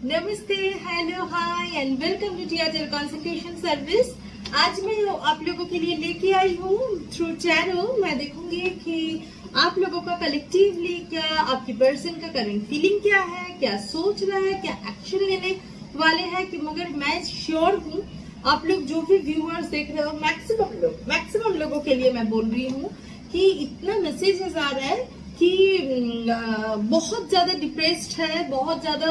नमस्ते, hello, hi and welcome to TRL consultation service. आज मैं आप लोगों के लिए लेके आई हूँ थ्रू चैनल। मैं देखूंगी कि आप लोगों का कलेक्टिवली क्या, आपकी पर्सन का करंट फीलिंग क्या है, क्या सोच रहा है, क्या एक्शन लेने वाले हैं। कि मगर मैं श्योर हूँ आप लोग जो भी व्यूअर्स देख रहे हो, मैक्सिमम लोगों के लिए मैं बोल रही हूँ कि इतना मैसेजेस आ रहा है कि बहुत ज्यादा डिप्रेस्ड है, बहुत ज्यादा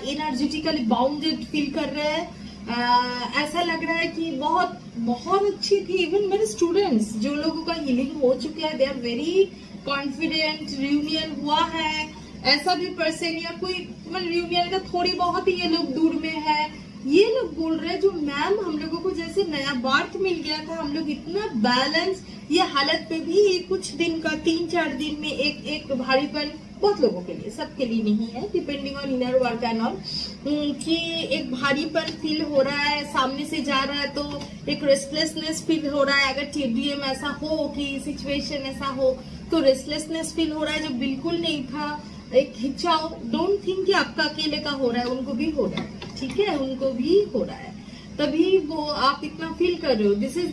एनर्जेटिकली बाउंडेड फील कर रहे हैं। ऐसा लग रहा है कि बहुत बहुत अच्छी थी। इवन मेरे स्टूडेंट्स जो लोगों का हीलिंग हो चुका है, they are very confident. Reunion हुआ है, ऐसा भी पर्सन या कोई रियूनियन का थोड़ी बहुत ही ये लोग दूर में है। ये लोग बोल रहे हैं जो मैम हम लोगों को जैसे नया बार्थ मिल गया था, हम लोग इतना बैलेंस, ये हालत पे भी कुछ दिन का 3-4 दिन में एक भारीपन, बहुत लोगों के लिए, सबके लिए नहीं है, depending on inner work and all, कि एक भारीपन फील हो रहा है। सामने से जा रहा है तो एक रेस्टलेसनेस फील हो रहा है। अगर टीडीएम ऐसा हो कि सिचुएशन ऐसा हो तो रेस्टलेसनेस फील हो रहा है, जो बिल्कुल नहीं था। एक खिंचाव, डोंट थिंक कि आपका अकेले का हो रहा है, उनको भी हो रहा है, ठीक है, उनको भी हो रहा है, तभी वो आप इतना फील कर रहे हो। This is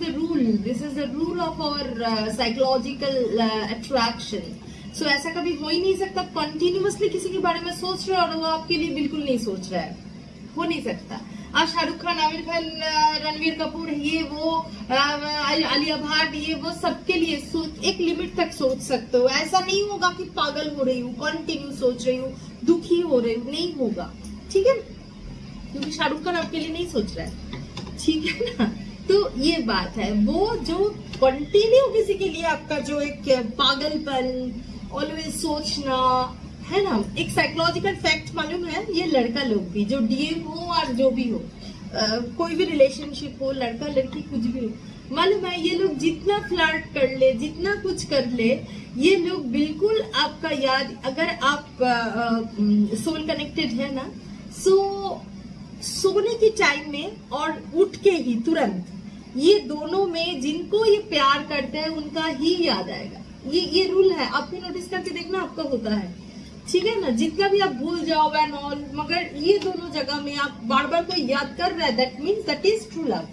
the rule of our psychological attraction. So ऐसा कभी हो ही नहीं सकता कंटिन्यूअसली किसी के बारे में सोच रहे हो और वो आपके लिए बिल्कुल नहीं सोच रहा है, हो नहीं सकता। आज शाहरुख खान, आमिर खान, रणवीर कपूर, ये वो, आलिया भट्ट, ये वो, सबके लिए एक लिमिट तक सोच सकते हो। ऐसा नहीं होगा कि पागल हो रही हूँ, कंटिन्यू सोच रही हूँ, दुखी हो रही हूँ, नहीं होगा, ठीक है, क्योंकि शाहरुख खान आपके लिए नहीं सोच रहा है, ठीक है ना। तो ये बात है, वो जो कंटिन्यू किसी के लिए आपका जो एक पागलपन, ऑलवेज सोचना है ना, एक साइकोलॉजिकल फैक्ट मालूम है, ये लड़का लोग भी, जो डीएम हो और जो भी हो, कोई भी रिलेशनशिप हो, लड़का लड़की कुछ भी हो, मालूम है ये लोग जितना फ्लर्ट कर ले, जितना कुछ कर ले, ये लोग बिल्कुल आपका याद, अगर आप सोल कनेक्टेड है ना, सोने के टाइम में और उठ के ही तुरंत, ये दोनों में जिनको ये प्यार करते हैं उनका ही याद आएगा। ये रूल है, आप भी नोटिस करके देखना, आपका होता है, ठीक है ना। जितना भी आप भूल जाओ एंड ऑल, मगर ये दोनों जगह में आप बार बार कोई याद कर रहा है, that means that is true love.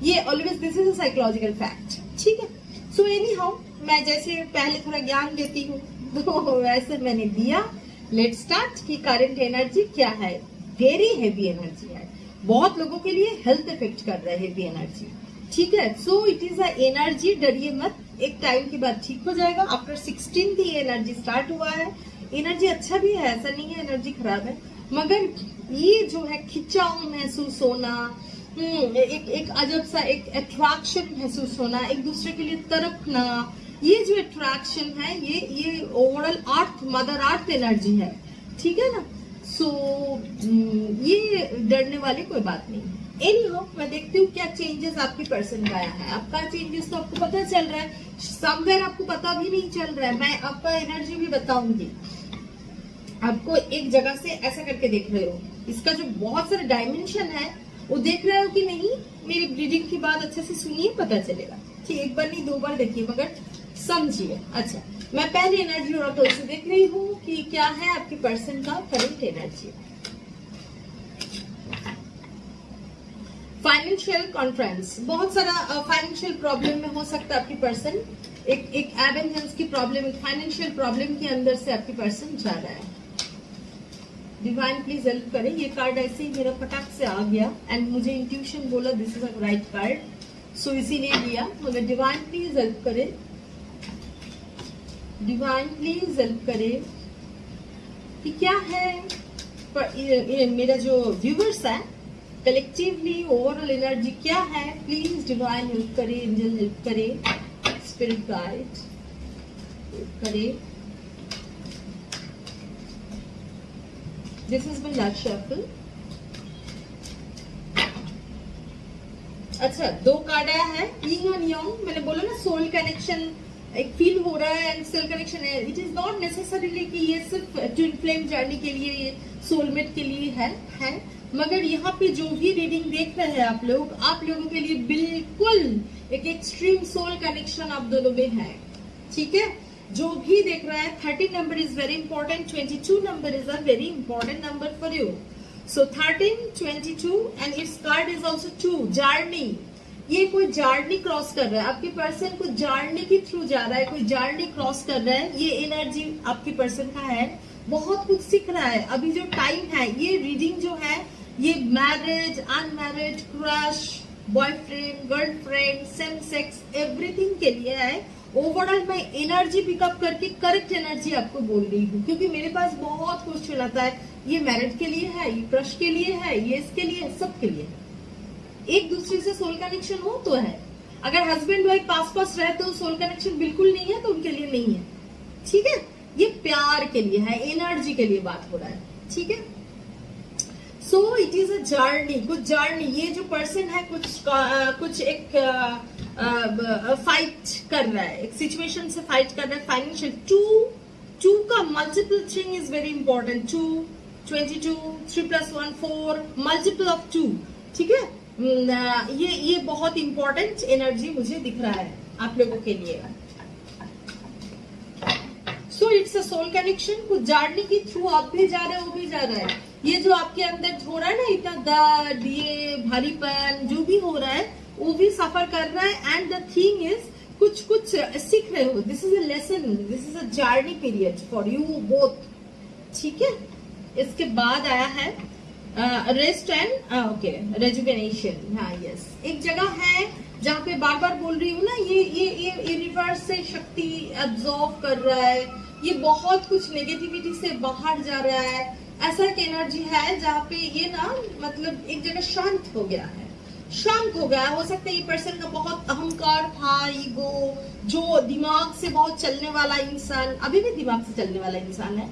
ये always, this is a psychological fact, ठीक है। सो एनी हाउ, मैं जैसे पहले थोड़ा ज्ञान देती हूँ तो वैसे मैंने दिया। लेट स्टार्ट की करंट एनर्जी क्या है। वेरी हेवी एनर्जी है, बहुत लोगों के लिए हेल्थ इफेक्ट कर रहा है हेवी एनर्जी, ठीक है। So it is a energy, डरिए मत, एक टाइम के बाद ठीक हो जाएगा। आफ्टर 16 ही एनर्जी स्टार्ट हुआ है। एनर्जी अच्छा भी है, ऐसा नहीं है एनर्जी खराब है, मगर ये जो है खिंचाव महसूस होना, एक अजब सा एक अट्रैक्शन महसूस होना, एक दूसरे के लिए तड़पना, ये जो अट्रैक्शन है, ये overall earth, mother earth energy है, ठीक है ना। सो ये डरने वाली कोई बात नहीं। एनी हो, मैं देखती हूँ क्या चेंजेस आपकी पर्सन का आया है। आपका चेंजेस तो आपको पता चल रहा है, समवेयर आपको पता भी नहीं चल रहा है। मैं आपका एनर्जी भी बताऊंगी। आपको एक जगह से ऐसा करके देख रहे हो, इसका जो बहुत सारे डायमेंशन है वो देख रहे हो कि नहीं, मेरी ब्रीडिंग की बात अच्छे से सुनिए, पता चलेगा, ठीक। एक बार नहीं, 2 बार देखिए, मगर समझिए। अच्छा, मैं पहले एनर्जी ओरेकल से देख रही हूँ कि क्या है आपके पर्सन का करंट एनर्जी। फाइनेंशियल कॉन्फ्रेंस, बहुत सारा फाइनेंशियल प्रॉब्लम में हो सकता है आपकी पर्सन, एक एवेंजेंस की प्रॉब्लम, एक फाइनेंशियल प्रॉब्लम के अंदर से आपकी पर्सन जा रहा है। डिवाइन प्लीज हेल्प करें। ये कार्ड ऐसे ही मेरा फटाक से आ गया एंड मुझे इंट्यूशन बोला this is a right card, so इसीलिए लिया, मगर डिवाइन प्लीज हेल्प करें, डिवाइन प्लीज हेल्प करें कि क्या है मेरा जो व्यूवर्स है, कलेक्टिवली ओवरऑल एनर्जी क्या है। प्लीज डिवाइन हेल्प करे, एंजल हेल्प करे, स्पिरिट गाइड हेल्प करे। This is my love shuffle. अच्छा, 2 कार्ड आया है, यिंग एंड यांग। मैंने बोला ना सोल कनेक्शन एक फील हो रहा है एंड सोल कनेक्शन है। इट इज नॉट नेसेसरीली कि ये सिर्फ ट्विन फ्लेम जर्नी के लिए, ये सोलमेट के लिए है, मगर यहाँ पे जो भी रीडिंग देख रहे हैं आप लोगों के लिए बिल्कुल एक एक्सट्रीम सोल कनेक्शन आप दोनों में है, ठीक है। जो भी देख रहा है, 30 number is very important, 22 number is a very important number for you. So 13, 22 and its card is also 2, journey. ये कोई जर्नी क्रॉस कर रहा है, आपके पर्सन को जर्नी के थ्रू जा रहा है, कोई जर्नी क्रॉस कर रहा है। ये एनर्जी आपके पर्सन का है, बहुत कुछ सीख रहा है। अभी जो टाइम है, ये रीडिंग जो है, ये marriage, unmarried, crush, boyfriend, girlfriend, same sex, everything के लिए है। ओवरऑल मैं एनर्जी पिकअप करके करेक्ट एनर्जी आपको बोल रही हूँ, क्योंकि मेरे पास बहुत क्वेश्चन आता है। ये मैरिड के लिए है, ये क्रश के लिए है, ये इसके लिए है, सबके लिए है। एक दूसरे से सोल कनेक्शन हो तो है। अगर हस्बैंड वाइफ पास पास रहते हो, सोल कनेक्शन बिल्कुल नहीं है, तो उनके लिए नहीं है। ठीक है, ये प्यार के लिए है, एनर्जी के लिए बात हो रहा है। ठीक है, so it is a journey, कुछ जर्नी। ये जो पर्सन है कुछ एक फाइट कर रहा है, एक सिचुएशन से फाइट कर रहा है। फाइनेंशियल टू का multiple thing is very important. 2, 22, 3 + 1 4, multiple of 2। ठीक है, ये बहुत इंपॉर्टेंट एनर्जी मुझे दिख रहा है आप लोगों के लिए। So it's a soul connection, कुछ जर्नी के थ्रू आप भी जा रहे हो, वो भी जा रहा है। ये जो आपके अंदर हो रहा है ना, इतना दर्द, ये भारीपन जो भी हो रहा है, वो भी सफर कर रहा है। एंड द थिंग इज कुछ सीख रहे हो। This is a lesson, this is a journey period for you both. ठीक है, इसके बाद आया है रेस्ट एंड ओके रेजुवेनेशन। हाँ यस, एक जगह है जहाँ पे बार बार बोल रही हूँ ना, ये यूनिवर्स से शक्ति एब्जॉर्ब कर रहा है, ये बहुत कुछ नेगेटिविटी से बाहर जा रहा है। ऐसा एक एनर्जी है जहाँ पे ये ना, मतलब एक जगह शांत हो गया है, शांत हो गया। हो सकता है ये पर्सन का बहुत अहंकार था, ईगो, जो दिमाग से बहुत चलने वाला इंसान, अभी भी दिमाग से चलने वाला इंसान है,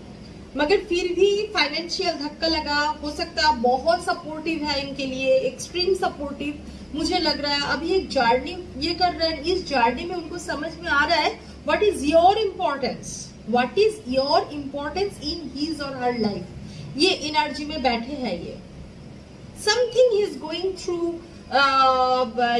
मगर फिर भी फाइनेंशियल धक्का लगा। हो सकता है बहुत सपोर्टिव है इनके लिए, एक्सट्रीम सपोर्टिव मुझे लग रहा है। अभी एक जर्नी ये कर रहे हैं, इस जर्नी में उनको समझ में आ रहा है what is your importance, what is your importance in his और हर लाइफ। ये एनर्जी में बैठे हैं, ये something he is going through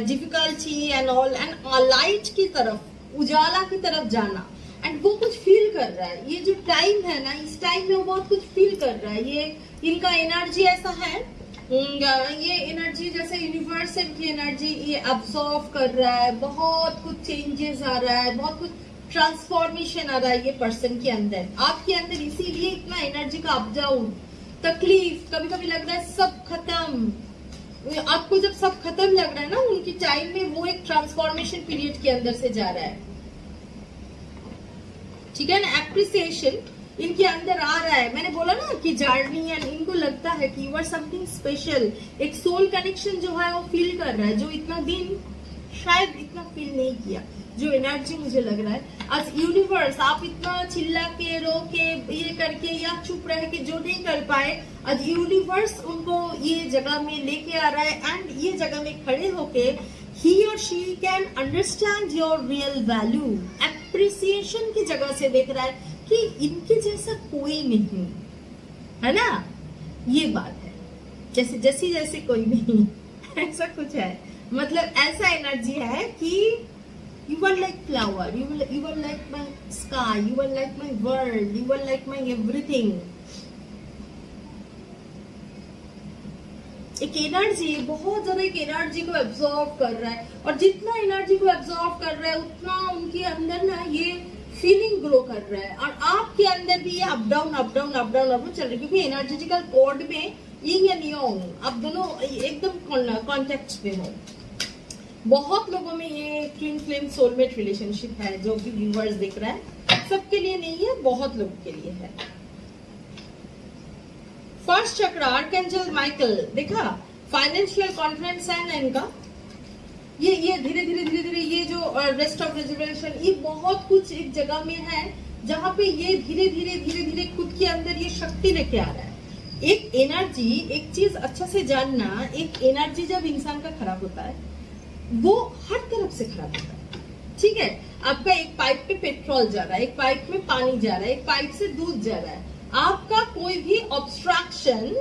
difficulty and all, and light की तरफ, उजाला की तरफ जाना। एंड वो कुछ फील कर रहा है। ये जो टाइम है ना, इस टाइम में वो बहुत कुछ फील कर रहा है। ये इनका एनर्जी ऐसा है, ये एनर्जी जैसे यूनिवर्स की एनर्जी ये अब्सॉर्ब कर रहा है। बहुत कुछ चेंजेस आ रहा है, बहुत कुछ ट्रांसफॉर्मेशन आ रहा है ये पर्सन के अंदर, आपके अंदर। इसीलिए इतना एनर्जी का अप डाउन, तकलीफ, कभी कभी लग रहा है सब खत्म। आपको जब सब खत्म लग रहा है ना, उनकी टाइम में वो एक ट्रांसफॉर्मेशन पीरियड के अंदर से जा रहा है। ठीक है ना, एप्रिसिएशन इनके अंदर आ रहा है। मैंने बोला ना कि जर्नी, एंड इनको लगता है कि यू आर समथिंग स्पेशल। एक सोल कनेक्शन जो है वो फील कर रहा है, जो इतना दिन शायद इतना फील नहीं किया। जो एनर्जी मुझे लग रहा है आज यूनिवर्स, आप इतना चिल्ला के, रो के, ये करके या चुप रह के जो नहीं कर पाए, आज यूनिवर्स उनको ये जगह में लेके आ रहा है। एंड ये जगह में खड़े होके he or she can understand your real value, appreciation की जगह से देख रहा है कि इनके जैसा कोई नहीं है ना। ये बात है, जैसे कोई नहीं ऐसा कुछ है। मतलब ऐसा एनर्जी है कि you are like flower, you are like my sky, you are like my world, you are like my everything। एक एनर्जी, बहुत ज्यादा एक एनर्जी को एब्जॉर्ब कर रहा है। और जितना एनर्जी को एब्जॉर्ब कर रहा है, उतना उनके अंदर ना ये फीलिंग ग्रो कर रहा है। और आपके अंदर भी ये up down up down up down up down चल रहा है, क्योंकि एनर्जेटिकल कोड में यिंग एंड यांग, आप दोनों एकदम कॉन्टेक्ट में हो। बहुत लोगों में ये ट्विन फ्लेम सोलमेट रिलेशनशिप है, जो भी व्यूअर्स दिख रहा है। सबके लिए नहीं है, बहुत लोगों के लिए है। फर्स्ट चक्र आर्कएंजल माइकल, देखा फाइनेंशियल कॉन्फिडेंस है ना इनका। ये धीरे ये जो रेस्ट ऑफ रिजर्वेशन, ये बहुत कुछ एक जगह में है जहाँ पे ये धीरे धीरे खुद के अंदर ये शक्ति लेके आ रहा है। एक एनर्जी, एक चीज अच्छा से जानना, एक एनर्जी जब इंसान का खराब होता है, वो हर तरफ से खराब होता है। ठीक है, आपका एक पाइप पे पेट्रोल जा रहा है, एक पाइप में पानी जा रहा है, एक पाइप से दूध जा रहा है। आपका कोई भी ऑब्स्ट्रक्शन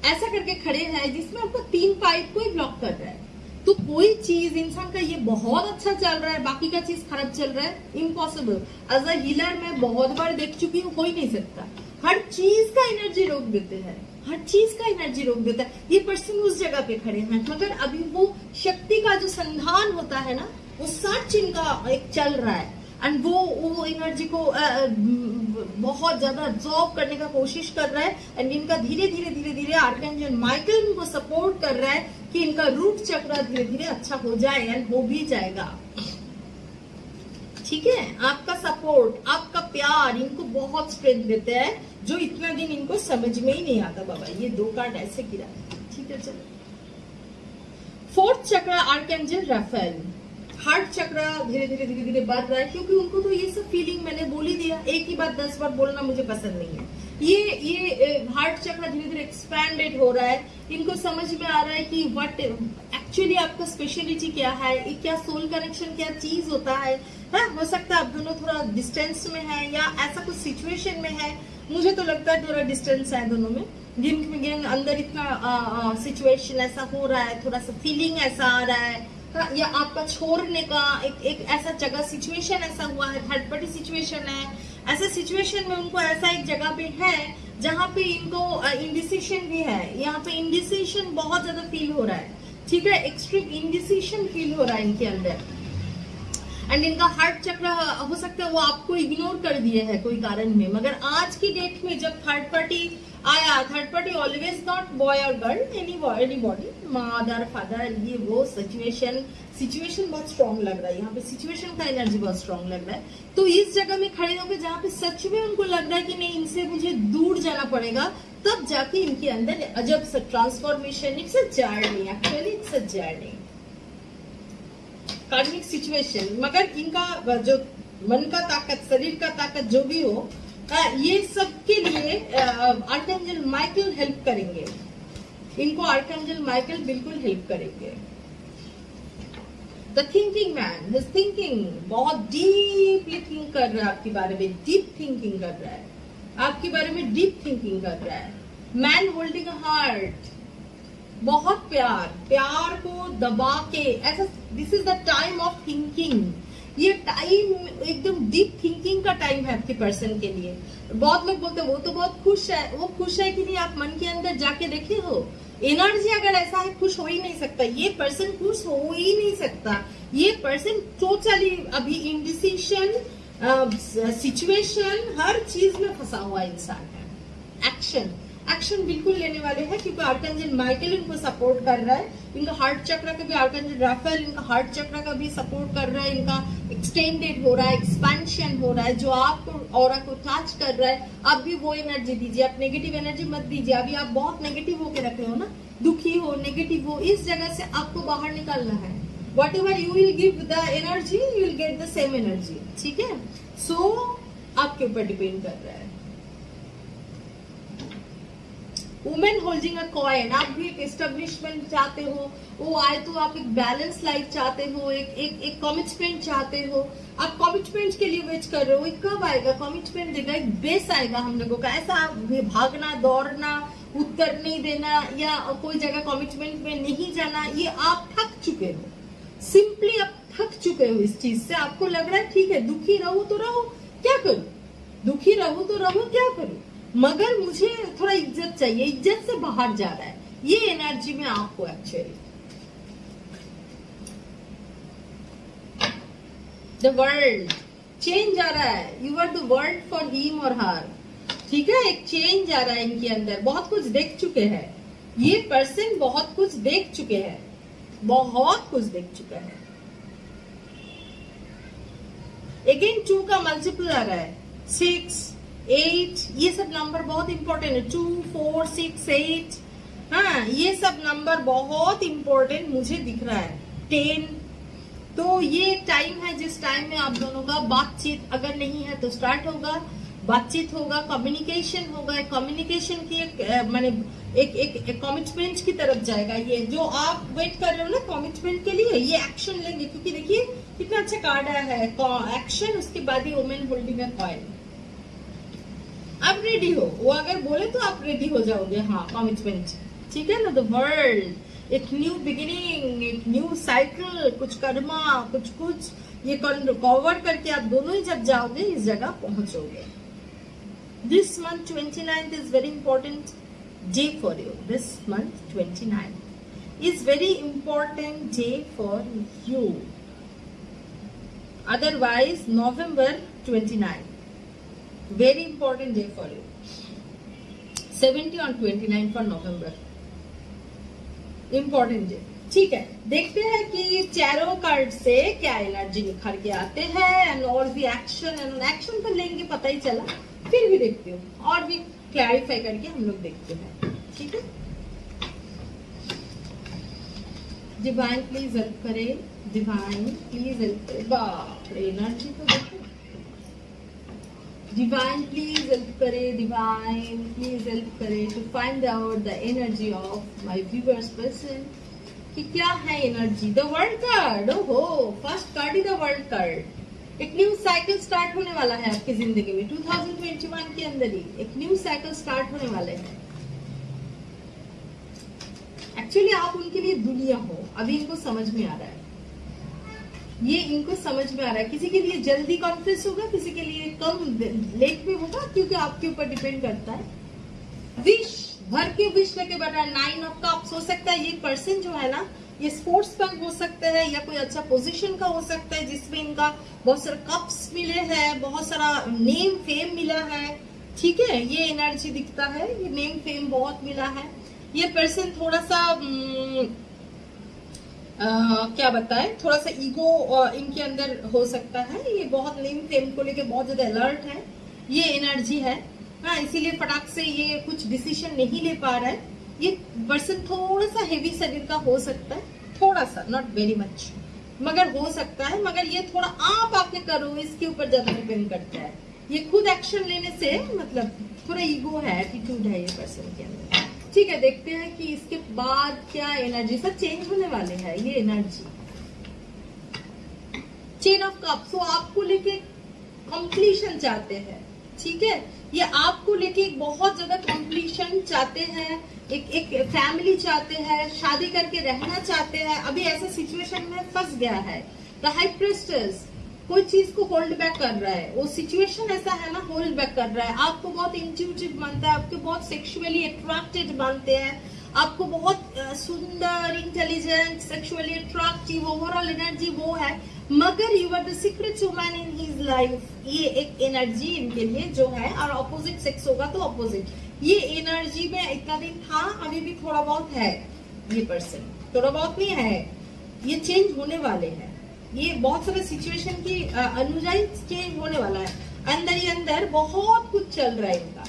ऐसा करके खड़े हैं जिसमें आपका 3 पाइप को ही ब्लॉक कर रहा है। तो कोई चीज इंसान का ये बहुत अच्छा चल रहा है, बाकी का चीज खराब चल रहा है, इम्पॉसिबल। एज अ हीलर मैं बहुत बार देख चुकी हूँ, हो ही नहीं सकता। हर चीज का एनर्जी रोक देते हैं, हर चीज का एनर्जी रोक देता है। ये पर्सन उस जगह पे खड़े हैं, मगर अभी वो शक्ति का जो संधान होता है ना, वो सर्च इनका एक चल रहा है, एंड वो एनर्जी को बहुत ज्यादा अब्सॉर्ब करने का कोशिश कर रहा है। एंड इनका धीरे धीरे धीरे धीरे आर्कएंजल माइकल इनको सपोर्ट कर रहा है कि इनका रूट चक्र धीरे धीरे अच्छा हो जाए, एंड हो भी जाएगा। ठीक है, आपका सपोर्ट, आपका प्यार इनको बहुत स्ट्रेंथ देते हैं, जो इतना दिन इनको समझ में ही नहीं आता। बाबा ये 2 कार्ड ऐसे गिरा, ठीक है चलो। 4th चक्र आर्कएंजल राफेल, हार्ट चक्र धीरे धीरे धीरे धीरे बढ़ रहा है, क्योंकि उनको तो ये सब फीलिंग मैंने बोल ही दिया, एक ही बात 10 बार बोलना मुझे पसंद नहीं है। ये हार्ट चक्र धीरे धीरे एक्सपैंडेड हो रहा है, इनको समझ में आ रहा है कि व्हाट एक्चुअली आपका स्पेशलिटी क्या है, क्या सोल कनेक्शन क्या चीज होता है। हो सकता है आप दोनों थोड़ा डिस्टेंस में है, या ऐसा कुछ सिचुएशन में है, मुझे तो लगता है थोड़ा डिस्टेंस है दोनों में, जिन अंदर इतना सिचुएशन ऐसा हो रहा है, थोड़ा सा फीलिंग ऐसा आ रहा है, या आपका छोड़ने का एक ऐसा जगह सिचुएशन ऐसा हुआ है, थर्ड पार्टी सिचुएशन है, ऐसे सिचुएशन में उनको ऐसा एक जगह पे है जहाँ पे इनको इंडिसिशन भी है, यहाँ पे इंडिसिशन बहुत ज्यादा फील हो रहा है। ठीक है, एक्सट्रीम इंडिसिशन फील हो रहा है इनके अंदर, एंड इनका हार्ट चक्र हो सकता है वो आपको इग्नोर कर दिए है कोई कारण में, मगर आज की डेट में जब थर्ड पार्टी आया, third party always not boy और गर्ल, एनीबॉडी, मदर फादर, ये वो सिचुएशन बहुत स्ट्रांग लग रहा है, यहाँ पे सिचुएशन का एनर्जी बहुत स्ट्रांग लग रहा है। तो इस जगह में खड़े होकर जहाँ पे सच में उनको लग रहा है कि नहीं, इनसे मुझे दूर जाना पड़ेगा, तब जाके इनके अंदर अजब सा transformation, it's a journey, actually it's a journey, कार्मिक सिचुएशन। मगर इनका जो मन का ताकत, शरीर का ताकत जो भी हो, ये सब के लिए आर्कएंजल माइकल हेल्प करेंगे इनको, आर्कएंजल माइकल बिल्कुल हेल्प करेंगे। The thinking man, his thinking बहुत डीपली थिंक कर रहा है आपके बारे में, डीप थिंकिंग कर रहा है आपके बारे में, डीप थिंकिंग कर रहा है। मैन होल्डिंग अ हार्ट, बहुत प्यार को दबा के ऐसा, this is the time of thinking, ये टाइम एकदम डीप थिंकिंग का टाइम है आपके पर्सन के लिए। बहुत लोग बोलते हैं वो तो बहुत खुश है, वो खुश है कि नहीं, आप मन के अंदर जाके देखे हो, एनर्जी अगर ऐसा है खुश हो ही नहीं सकता, ये पर्सन खुश हो ही नहीं सकता, ये पर्सन टोटली अभी इंडिसिशन सिचुएशन हर चीज में फंसा हुआ इंसान है। एक्शन बिल्कुल लेने वाले हैं, क्योंकि आर्कएंजल माइकल इनको सपोर्ट कर रहा है, इनका हार्ट चक्र का भी आर्कएंजल राफेल इनका हार्ट चक्र का भी सपोर्ट कर रहा है, इनका एक्सटेंडेड हो रहा है, एक्सपेंशन हो रहा है, जो आपको ऑरा को टच कर रहा है, आप भी वो एनर्जी दीजिए, आप नेगेटिव एनर्जी मत दीजिए। अभी आप बहुत नेगेटिव होके रखे हो ना, दुखी हो, नेगेटिव हो, इस जगह से आपको बाहर निकालना है। What ever you will give the energy, you will get the same energy. ठीक है, सो आपके ऊपर डिपेंड कर रहा है। वुमेन होल्डिंग अ कॉइन, आप भी एक एस्टेब्लिशमेंट चाहते हो, वो आए तो आप एक बैलेंस लाइफ चाहते हो, एक कमिटमेंट चाहते हो, आप कमिटमेंट के लिए वेट कर रहे हो, कब आएगा कमिटमेंट देगा, एक बेस आएगा हम लोगों का, ऐसा भागना दौड़ना, उत्तर नहीं देना, या कोई जगह कमिटमेंट में नहीं जाना, ये आप थक चुके हो, सिंपली आप थक चुके हो इस चीज से। आपको लग रहा है ठीक है, दुखी रहूं तो रहूं, क्या करूं, दुखी रहूं तो रहूं, क्या करूं, मगर मुझे थोड़ा इज्जत चाहिए, इज्जत से बाहर जा रहा है, ये एनर्जी में आपको एक्चुअली। द वर्ल्ड चेंज आ रहा है, you are the world for him और हर। ठीक है, एक चेंज आ रहा है इनके अंदर, बहुत कुछ देख चुके हैं ये पर्सन, बहुत कुछ देख चुके हैं, बहुत कुछ देख चुका है। अगेन 2 का मल्टीपल आ रहा है, 6, 8, ये सब नंबर बहुत इंपॉर्टेंट है, 2, 4, 6, 8, हाँ ये सब नंबर बहुत इंपॉर्टेंट मुझे दिख रहा है। 10, तो ये टाइम है जिस टाइम में आप दोनों का बातचीत अगर नहीं है तो स्टार्ट होगा, बातचीत होगा, कम्युनिकेशन होगा, कम्युनिकेशन की एक कमिटमेंट की तरफ जाएगा। ये जो आप वेट कर रहे हो ना कमिटमेंट के लिए, ये एक्शन लेंगे, क्योंकि देखिए कितना अच्छा कार्ड आया है, एक्शन, उसके बाद ही वुमेन होल्डिंग अ कॉइन। आप रेडी हो, वो अगर बोले तो आप रेडी हो जाओगे, हाँ कमिटमेंट, ठीक है ना। द वर्ल्ड, एक न्यू बिगिनिंग, एक न्यू साइकिल, कुछ कर्मा, कुछ ये कवर करके आप दोनों ही जब जाओगे इस जगह पहुंचोगे। This month 29th is very important day for you. This month 29th is very important day for you. Otherwise, November 29th, very important day for you. 70 on 29 for November, important day. ठीक है, देखते हैं कि tarot card से क्या energy निखर के आते हैं और भी एक्शन तो लेंगे, पता ही चला, फिर भी देखते हो और भी क्लैरिफाई करके हम लोग देखते हैं. ठीक है, डिवाइन प्लीज हेल्प करे, डिवाइन प्लीज हेल्प करे. बाप रे, एनर्जी तो देखो. डिवाइन प्लीज हेल्प करे, डिवाइन प्लीज हेल्प करे to find out the energy of my viewers person, कि क्या है एनर्जी. द वर्ल्ड कार्ड, ओहो, फर्स्ट कार्ड ही द वर्ल्ड कार्ड. एक न्यू साइकिल स्टार्ट होने वाला है आपकी जिंदगी में. 2021 के अंदर ही एक न्यू साइकिल स्टार्ट होने वाले हैं. एक्चुअली आप उनके लिए दुनिया हो, अभी इनको समझ में आ रहा है, ये इनको समझ में आ रहा है. किसी के लिए जल्दी कॉन्फ्रेंस होगा, किसी के लिए कम लेट में होगा, क्योंकि आपके ऊपर डिपेंड करता है. विश भर के विश लेके बैठा है. 9 ऑफ कप्स हो सकता है ये पर्सन जो है ना, ये स्पोर्ट्समैन हो सकते हैं या कोई अच्छा पोजीशन का हो सकता है जिसमें इनका बहुत सारे कप्स मिले हैं, बहुत सारा नेम फेम मिला है. ठीक है, ये एनर्जी दिखता है, ये नेम फेम बहुत मिला है. ये पर्सन थोड़ा सा क्या बताए, थोड़ा सा ईगो इनके अंदर हो सकता है. ये बहुत नेम फेम को लेके बहुत ज्यादा अलर्ट है, ये एनर्जी है. हाँ, इसीलिए फटाक से ये कुछ डिसीजन नहीं ले पा रहा है. ये पर्सन थोड़ा सा हेवी शरीर का हो सकता है, थोड़ा सा, नॉट वेरी मच, मगर हो सकता है. मगर ये थोड़ा आप आके करो, इसके ऊपर ज्यादा डिपेंड करता है. ये खुद एक्शन लेने से मतलब थोड़ा ईगो है, एटीट्यूड है ये पर्सन के अंदर. ठीक है, देखते हैं कि इसके बाद क्या एनर्जी सब चेंज होने वाले हैं. ये एनर्जी चेन ऑफ कप्स, तो आपको लेके कंप्लीशन चाहते हैं. ठीक है, ये आपको लेके बहुत ज्यादा कंप्लीशन चाहते हैं, एक फैमिली चाहते हैं, शादी करके रहना चाहते हैं. अभी ऐसे सिचुएशन में फंस गया है. द हाई प्रिस्टेस कोई चीज को होल्ड बैक कर रहा है, वो सिचुएशन ऐसा है ना, होल्ड बैक कर रहा है. आपको बहुत इंट्यूटिव मानता है, आपको बहुत सेक्सुअली अट्रैक्टेड मानते हैं, आपको बहुत सुंदर, intelligent, sexually attractive, overall energy वो है. मगर you are the secret woman in his life. ये एक एनर्जी इनके लिए जो है, और ऑपोजिट सेक्स होगा तो ऑपोजिट. ये एनर्जी में इतना दिन था, अभी भी थोड़ा बहुत है. ये पर्सन थोड़ा बहुत नहीं है, ये चेंज होने वाले हैं. ये बहुत सारे सिचुएशन की अनुजाई चेंज होने वाला है. अंदर ही अंदर बहुत कुछ चल रहा है इनका.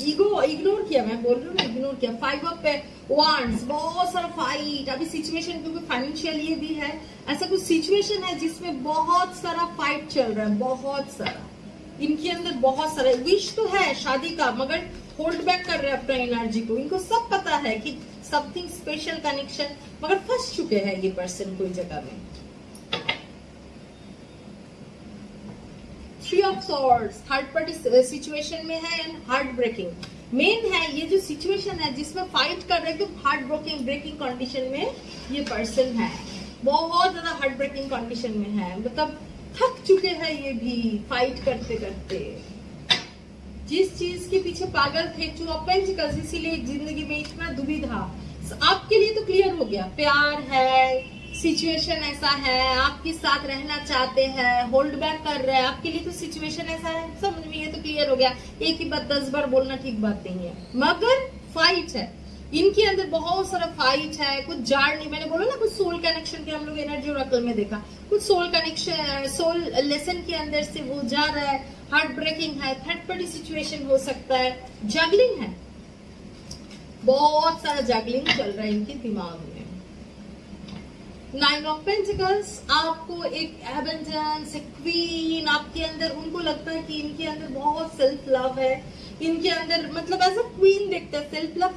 ईगो इग्नोर किया, मैं बोल रही हूँ ना, इग्नोर किया. 5 ऑफ वांड्स, बहुत सारा फाइट. अभी सिचुएशन क्योंकि फाइनेंशियल ये भी है, ऐसा कुछ सिचुएशन है जिसमें बहुत सारा फाइट चल रहा है, बहुत सारा. इनके अंदर बहुत सारा विश तो है शादी का, मगर होल्ड बैक कर रहे हैं अपना एनर्जी को. इनको सब पता है कि समथिंग स्पेशल कनेक्शन, मगर फंस चुके हैं ये पर्सन कोई जगह में. 3 of swords third party situation में है एंड हार्ट ब्रेकिंग. मेन है ये जो सिचुएशन है जिसमें फाइट कर रहे हैं, तो हार्ट ब्रेकिंग कंडीशन में ये पर्सन है. बहुत ज्यादा हार्ट ब्रेकिंग कंडीशन में है, मतलब थक चुके हैं ये भी फाइट करते करते. जिस चीज के पीछे पागल थे, टू ऑफ पेंटिकल्स, इसीलिए जिंदगी में इतना दुविधा. आपके लिए तो क्लियर हो गया, प्यार है, सिचुएशन ऐसा है, आपके साथ रहना चाहते हैं, होल्ड बैक कर रहे हैं. आपके लिए तो सिचुएशन ऐसा है, समझ में ये तो क्लियर हो गया. एक ही बात 10 बार बोलना ठीक बात नहीं है, मगर फाइट है इनके अंदर, बहुत सारा फाइट है. कुछ जाड़ नहीं, मैंने बोला ना, कुछ सोल कनेक्शन के हम लोग एनर्जी और अकल में देखा, कुछ सोल कनेक्शन, सोल लेसन के अंदर से वो जा रहा है. हार्ट ब्रेकिंग है, थर्ड पार्टी सिचुएशन हो सकता है, जगलिंग है, बहुत सारा जगलिंग चल रहा है इनके दिमाग में. 9 ऑफ पेंटिकल्स, आपको एक एबंडेंस, एक क्वीन आपके अंदर, उनको लगता है कि इनके अंदर बहुत सेल्फ लव है. इनके अंदर मतलब एज अ क्वीन देखते हैं. सेल्फ लव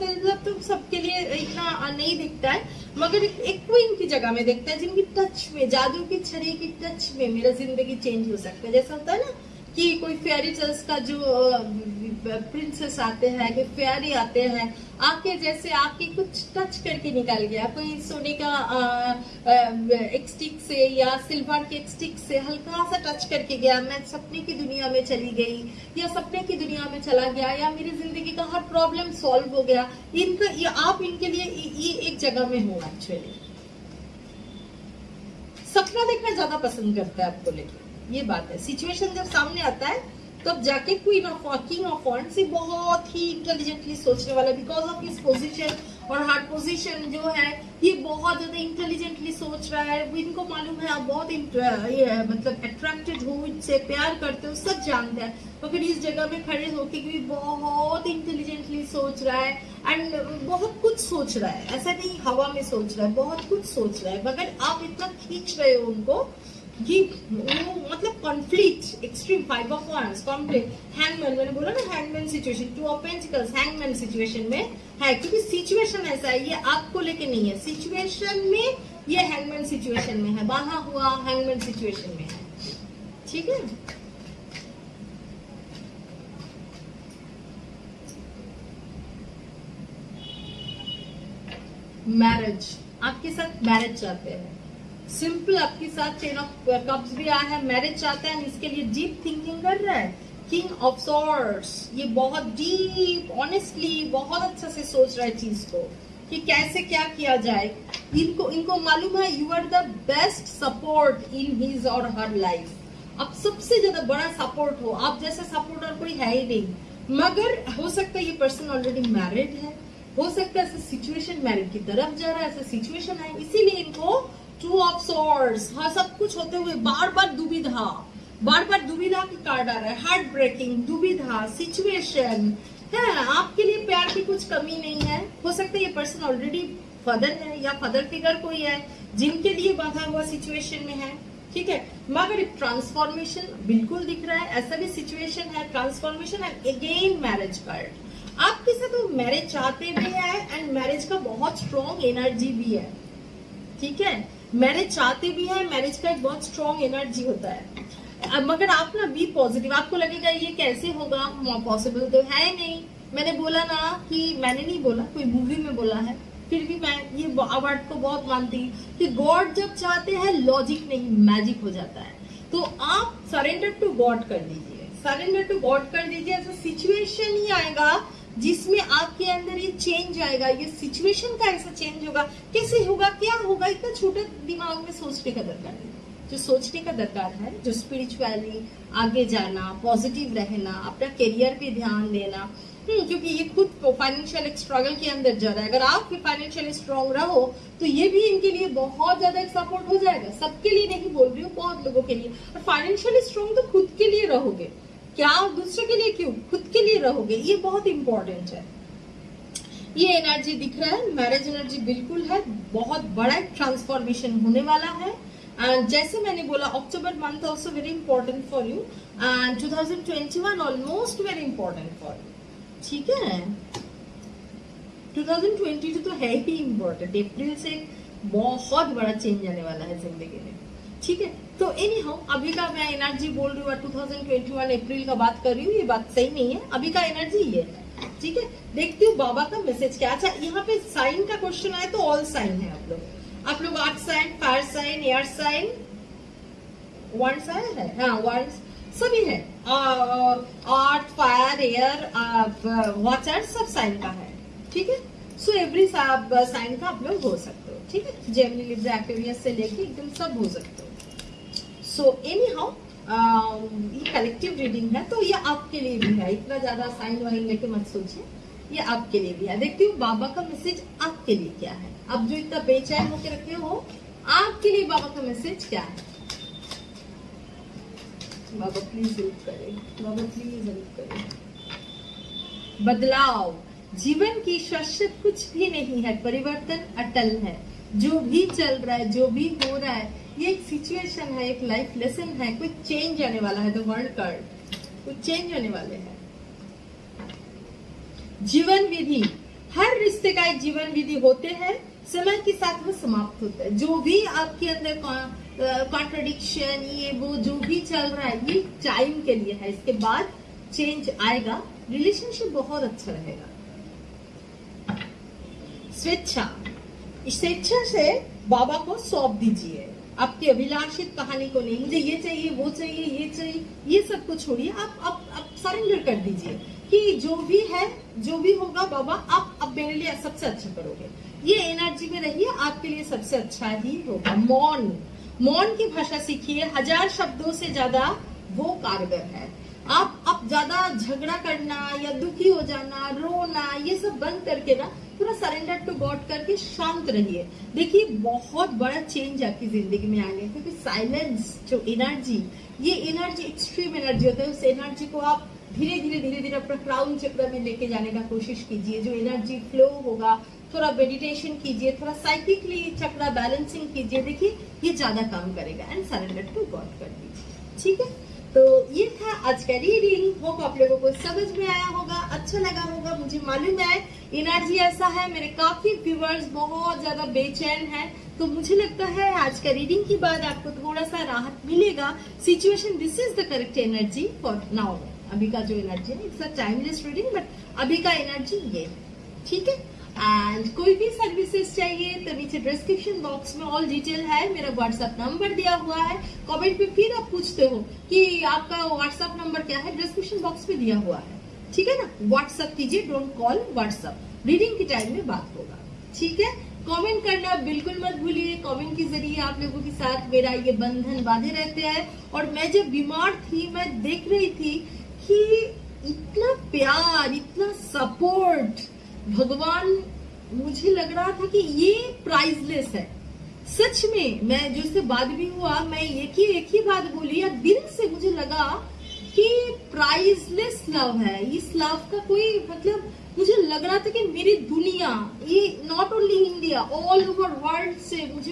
तो सबके लिए इतना नहीं दिखता है, मगर एक क्वीन की जगह में देखते हैं, जिनकी टच में, जादू की छड़ी की टच में मेरा जिंदगी चेंज हो सकता है. जैसा होता है ना कि कोई फेयरी टेल्स का जो प्रिंसेस आते हैं, कि फेयरी आते हैं, आके जैसे आके कुछ टच करके निकल गया, कोई सोने का एक स्टिक से या सिल्वर के एक स्टिक से हल्का सा टच करके गया, मैं सपने की दुनिया में चली गई या सपने की दुनिया में चला गया, या मेरी जिंदगी का हर प्रॉब्लम सॉल्व हो गया। इनका ये आप इनके लिए ये एक जगह में हो। एक्चुअली सपना देखना ज्यादा पसंद करता है आपको लेके, ये बात है। सिचुएशन जब सामने आता है तब जाके queen of king of wands ये बहुत ही इंटेलिजेंटली सोचने वाला, बिकॉज ऑफ हिज पोजीशन और हार्ट पोजीशन जो है ये बहुत ज्यादा इंटेलिजेंटली सोच रहा है। इनको मालूम है आप बहुत मतलब अट्रैक्टेड हो, इनसे प्यार करते हो, सब जानते हैं, मगर इस जगह में खड़े होके भी बहुत इंटेलिजेंटली सोच रहा है एंड बहुत कुछ सोच रहा है। ऐसा नहीं हवा में सोच रहा है, बहुत कुछ सोच रहा है, मगर आप इतना खींच रहे हो उनको कि वो मतलब conflict, extreme, 5 of wands, conflict, hangman, मैंने बोला ना hangman situation, 2 of pentacles, hangman situation में है, क्योंकि सिचुएशन ऐसा है, ये आपको लेके नहीं है, सिचुएशन में ये हैंगमैन सिचुएशन में है, बांधा हुआ हैंगमैन सिचुएशन में है। ठीक है, मैरिज, आपके साथ मैरिज चाहते हैं, सिंपल आपके साथ 10 ऑफ कप्स भी आया है, मैरिज चाहता है, इसके लिए डीप थिंकिंग कर रहा है। किंग ऑफ सॉर्ड्स, ये बहुत डीप ऑनेस्टली बहुत अच्छा से सोच रहा है चीज को कि कैसे क्या किया जाए। इनको मालूम है you are the best support in his और हर लाइफ। आप सबसे ज्यादा बड़ा सपोर्ट हो, आप जैसा सपोर्टर कोई है ही नहीं, मगर हो सकता है ये पर्सन ऑलरेडी मैरिड है, हो सकता है ऐसा सिचुएशन मैरिड की तरफ जा रहा है, ऐसा सिचुएशन है, इसीलिए इनको 2 ऑफ सॉर्ड्स, हाँ सब कुछ होते हुए बार बार दुविधा की कार्ड आ रहा है, हार्ट ब्रेकिंग, दुविधा सिचुएशन है। आपके लिए प्यार की कुछ कमी नहीं है, हो सकता है ये पर्सन ऑलरेडी फादर है या फादर फिगर कोई है जिनके लिए बांधा हुआ सिचुएशन में है। ठीक है, मगर ट्रांसफॉर्मेशन बिल्कुल दिख रहा है, ऐसा भी सिचुएशन है, transformation and again marriage card. आपके साथ वो मैरिज चाहते भी है एंड मैरिज का बहुत स्ट्रॉन्ग एनर्जी भी है। ठीक है, मैरिज चाहते भी है, मैरिज का एक बहुत स्ट्रॉन्ग एनर्जी होता है, मगर आप ना बी पॉजिटिव। आपको लगेगा ये कैसे होगा, पॉसिबल तो है नहीं। मैंने बोला ना कि मैंने नहीं बोला, कोई मूवी में बोला है, फिर भी मैं ये वर्ड को बहुत मानती कि गॉड जब चाहते हैं लॉजिक नहीं मैजिक हो जाता है। तो आप सरेंडर टू गॉड कर दीजिए, सरेंडर टू गॉड कर दीजिए। ऐसा सिचुएशन ही आएगा जिसमें आपके अंदर ये चेंज आएगा, ये सिचुएशन का ऐसा चेंज होगा। कैसे होगा, क्या होगा, इतना छोटे दिमाग में सोचने का दरकार है। जो सोचने का दरकार है, जो स्पिरिचुअली आगे जाना, पॉजिटिव रहना, अपना करियर पे ध्यान देना, क्योंकि ये खुद फाइनेंशियल स्ट्रगल के अंदर जा रहा है। अगर आप फाइनेंशियली स्ट्रांग रहो तो ये भी इनके लिए बहुत ज्यादा सपोर्ट हो जाएगा। सबके लिए नहीं बोल रही हूँ, बहुत लोगों के लिए। और फाइनेंशियली स्ट्रांग तो खुद के लिए रहोगे, क्या दूसरे के लिए क्यों, खुद के लिए रहोगे, ये बहुत इंपॉर्टेंट है। ये एनर्जी दिख रहा है, मैरिज एनर्जी बिल्कुल है, बहुत बड़ा ट्रांसफॉर्मेशन होने वाला है। एंड जैसे मैंने बोला October month also very important for you and 2021 almost very important for you. ठीक है, 2022 तो है ही इम्पोर्टेंट, अप्रैल से बहुत बड़ा चेंज आने वाला है जिंदगी में। ठीक है, तो एनी हाउ अभी का मैं एनर्जी बोल रही हूँ, 2021 अप्रैल का बात कर रही हूँ, ये बात सही नहीं है, अभी का एनर्जी ये है। ठीक है, देखती हूँ बाबा का मैसेज क्या। अच्छा, यहाँ पे साइन का क्वेश्चन आया तो ऑल साइन है आप लोग earth sign, fire sign, air sign, one sign है, हाँ वन सभी है, अर्थ, फायर, एयर, वाटर सब साइन का है। ठीक है, सो एवरी साइन का आप लोग हो सकते हो। ठीक है, जेमिनी, लिब्रा, एक्वेरियस से लेके एकदम सब हो सकते हो। सो एनी हाउ ये कलेक्टिव रीडिंग है, तो ये आपके लिए भी है, इतना ज्यादा साइन वाइन लेके मत सोचिए, ये आपके लिए भी है। देखती हूँ बाबा का मैसेज आपके लिए क्या है। अब जो इतना बेचैन होकर रखे हो, आपके लिए बाबा का मैसेज क्या है। बाबा प्लीज हेल्प करें, बाबा प्लीज हेल्प करें। बदलाव, जीवन की शाश्वत कुछ भी नहीं है, परिवर्तन अटल है। जो भी चल रहा है, जो भी हो रहा है, ये एक सिचुएशन है, एक लाइफ लेसन है, कुछ चेंज आने वाला है। द वर्ल्ड कार्ड, कुछ चेंज आने वाले हैं। जीवन विधि, हर रिश्ते का एक जीवन विधि होते हैं, समय के साथ वो समाप्त होता है। जो भी आपके अंदर कॉन्ट्रडिक्शन, ये वो जो भी चल रहा है, ये टाइम के लिए है, इसके बाद चेंज आएगा रिलेशनशिप बहुत अच्छा रहेगा। स्वेच्छा, स्वेच्छा से बाबा को सौंप दीजिए आपकी अभिलाषित कहानी को। नहीं मुझे ये चाहिए, वो चाहिए, ये चाहिए, ये सब को छोड़िए। आप सरेंडर कर दीजिए कि जो भी है, जो भी होगा बाबा, आप अब मेरे लिए सबसे अच्छा करोगे। ये एनर्जी में रहिए, आपके लिए सबसे अच्छा ही होगा। मौन, मौन की भाषा सीखिए, 1000 शब्दों से ज्यादा वो कारगर है। आप ज्यादा झगड़ा करना या दुखी हो जाना, रोना, ये सब बंद करके ना पूरा सरेंडर टू गॉड करके शांत रहिए। देखिए बहुत बड़ा चेंज आपकी जिंदगी में आएगा, क्योंकि साइलेंस जो एनर्जी, ये एनर्जी एक्सट्रीम एनर्जी होता है। उस एनर्जी को आप धीरे धीरे अपना क्राउन चक्र में लेके जाने का कोशिश कीजिए। जो एनर्जी फ्लो होगा, थोड़ा मेडिटेशन कीजिए, थोड़ा साइकिकली चक्र बैलेंसिंग कीजिए, देखिए ये ज्यादा काम करेगा। एंड सरेंडर टू गॉड कर दीजिए, ठीक है। तो ये था आज का रीडिंग। होप आप लोगों को समझ में आया होगा, अच्छा लगा होगा, मुझे मालूम है। एनर्जी ऐसा है, मेरे काफी व्यूअर्स बहुत ज्यादा बेचैन हैं, तो मुझे लगता है आज का रीडिंग के बाद आपको थोड़ा सा राहत मिलेगा। Situation, this is the correct energy for now. अभी का जो एनर्जी है, it's a timeless reading, but अभी का एनर्जी ये, ठीक है। एंड कोई भी सर्विसेज चाहिए तो नीचे डिस्क्रिप्शन बॉक्स में ऑल डिटेल है, मेरा व्हाट्सएप नंबर दिया हुआ है। कमेंट पे फिर आप पूछते हो कि आपका व्हाट्सएप नंबर क्या है, डिस्क्रिप्शन बॉक्स में दिया हुआ है, ठीक है ना। व्हाट्सएप कीजिए, डोंट कॉल, व्हाट्सएप। रीडिंग के टाइम में बात होगा, ठीक है। कमेंट करना बिल्कुल मत भूलिए, कमेंट के जरिए आप लोगों के साथ मेरा ये बंधन बांधे रहते हैं। और मैं जब बीमार थी, मैं देख रही थी कि इतना प्यार, इतना सपोर्ट, भगवान, मुझे लग रहा था कि ये प्राइसलेस है। सच में मैं जो इससे बात भी हुआ, मैं एक ही बात बोली, या दिल से मुझे लगा कि प्राइसलेस लव है। इस लव का कोई मतलब, मुझे लग रहा था कि मेरी दुनिया, ये not only India, all over world से मुझे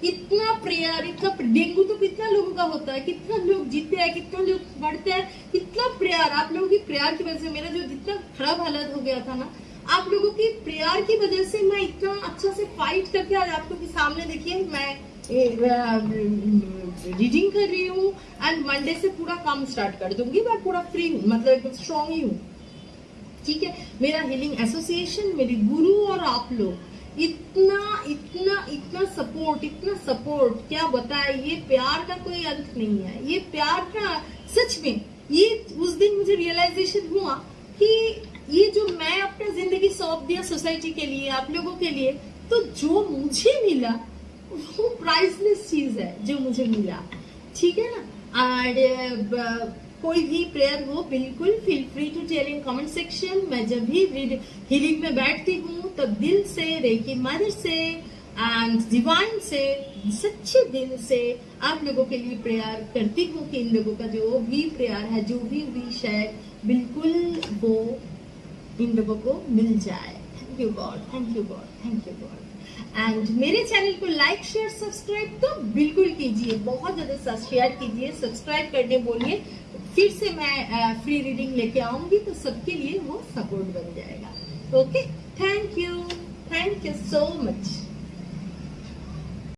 इतना प्रेयर, इतना डेंगू तो कितना लोगों का होता है, कितना लोग जीते हैं, कितना लोग मरते हैं, इतना प्रेयर, आप लोगों की प्रेयर की वजह से मेरा जो जितना खराब हालत हो गया था ना, आप लोगों की प्रेयर की वजह से मैं इतना अच्छा से फाइट करके आज आप लोगों के सामने देखिए मैं रीडिंग कर रही हूँ। एंड मंडे से पूरा काम स्टार्ट कर दूंगी, मैं पूरा फ्री हूँ, मतलब एकदम स्ट्रॉन्ग ही हूँ, ठीक है। मेरा हीलिंग एसोसिएशन, मेरे गुरु और आप लोग इतना इतना इतना सपोर्ट, इतना सपोर्ट, क्या बताए। ये प्यार का कोई अंत नहीं है, ये प्यार का सच में, ये उस दिन मुझे रियलाइजेशन हुआ कि ये जो मैं अपना जिंदगी सौंप दिया सोसाइटी के लिए, आप लोगों के लिए, तो जो मुझे मिला वो प्राइसलेस चीज है जो मुझे मिला, ठीक है ना। और कोई भी प्रेयर हो, बिल्कुल feel free to tell in comment section. मैं जब भी हीलिंग में बैठती हूँ तब दिल से, रेकी मदर से एंड डिवाइन से, सच्चे दिल से आप लोगों के लिए प्रेयर करती हूँ कि इन लोगों का जो भी प्रेयर है, जो भी विश है, बिल्कुल वो इन लोगों को मिल जाए। Thank you God, thank you God, thank you God. And मेरे चैनल को लाइक, शेयर, सब्सक्राइब तो बिल्कुल कीजिए, बहुत ज्यादा शेयर कीजिए, सब्सक्राइब करने बोलिए। फिर से मैं फ्री रीडिंग लेके आऊंगी तो सबके लिए वो सपोर्ट बन जाएगा। Okay, thank you so much.